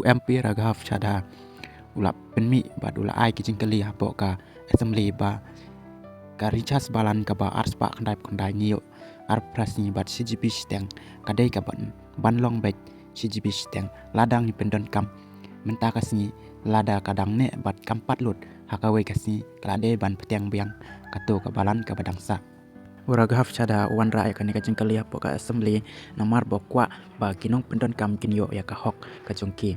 MP raghav chada ulap penmi bad ula ai kijing kali hapo ka assembly ba ka richas balan ka ba ars ba kandai niyo ar prasni bad CGP steng kadai ka ban long baik CGP steng ladang ni pendon kam menta kasni lada kadang ne bad kampat lut hakawe kasni klade ban petiang biang kato ka balan ka badangsa Uraghav chada wan ra ya kani kajing kali hapo ka assembly namar bokwa ba kinong pendon kam kinyo ya ka hok ka jongki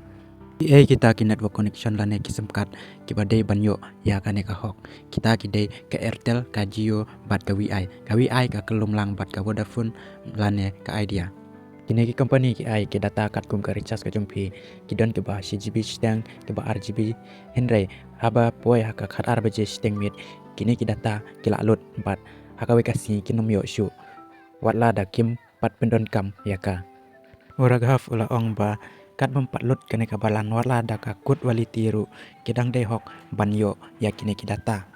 kita ki network connection lane ki semkat ki badai banyo ya kane ka hok kita ki dei ka Airtel ka Jio bat ka WI ka kelum lang bat ka Vodafone lane ka idea kini ki company ki ai ki data kat kum ka recharge ka jompi ki don ke ba CGB steng ke ba RGB henry haba poi haka khat RBJ steng mit kini ki data ki lalot bat hakawe kasi kinom yo shu watla da kim pat pendon kam ya ka Uraghav ula ong ba kat mempat lut kene ka balan watla da ka kut wali tiru kidang dei hok banyo ya kini ki data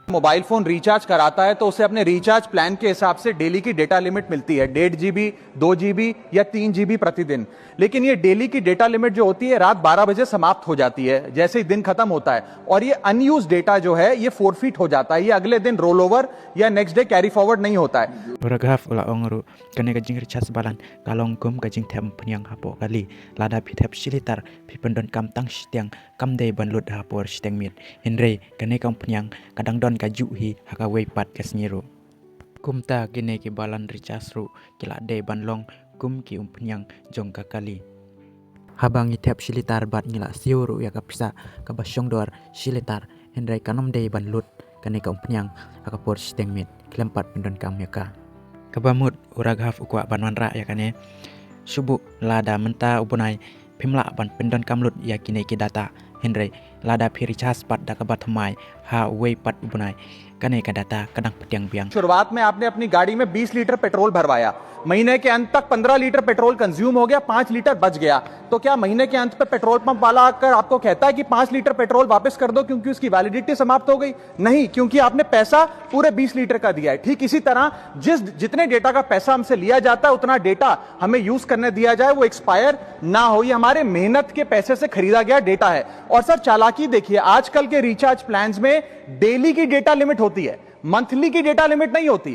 mobile phone recharge कराता है तो उसे अपने recharge plan के हिसाब से डेली की data limit मिलती है 1.5 GB 2 GB या 3 GB प्रतिदिन। लेकिन ये डेली की डेटा लिमिट जो होती है रात 12 बजे समाप्त हो जाती है जैसे ही दिन खत्म होता है और ये अनयूज डेटा जो है ये फोरफीट हो जाता है, ये अगले दिन रोल ओवर या नेक्स्ट डे कैरी फॉरवर्ड नहीं होता है। Uraghav ula ongru kane ka jing recharge balan kalong kum ka jing them pnyang hapo kali lada phithep silitar phipendon kam tang stiang kam dei ban lut hapor steng mit henry kane kam pnyang kadang don ka ju hi haka wei pat kasniro kumta kine ki balan recharge ru kila dei ban long kum ki pnyang jong ka kali habang ithep silitar bat ngila siew ru ya ka pisa ka basyong dor silitar henry kanom dei ban lut kane ka pnyang haka por steng mit klempat pendon kam ya ka kabamut Uraghav ukwa banwanra ya kane subu lada menta ubunai pimla ban pendon kamlut ya kine ki data henry lada phiri chas pat da kabat thmai ha wei pat ubunai kane ka data kadang petiang biang शुरुआत में आपने अपनी गाड़ी में 20 litre petrol भरवाया, महीने के अंत तक 15 लीटर पेट्रोल कंज्यूम हो गया, 5 लीटर बच गया, तो क्या महीने के अंत पे पेट्रोल पंप वाला आकर आपको कहता है कि 5 लीटर पेट्रोल वापस कर दो क्योंकि उसकी वैलिडिटी समाप्त हो गई? नहीं, क्योंकि आपने पैसा पूरे 20 लीटर का दिया है। ठीक इसी तरह जितने डेटा का पैसा हमसे लिया जाता है उतना डेटा हमें यूज करने दिया जाए, वो एक्सपायर ना हो। ये हमारे मेहनत के पैसे से खरीदा गया डेटा है। और सर चालाकी देखिए, आजकल के रिचार्ज प्लान्स में डेली की डेटा लिमिट होती है, मंथली की डेटा लिमिट नहीं होती।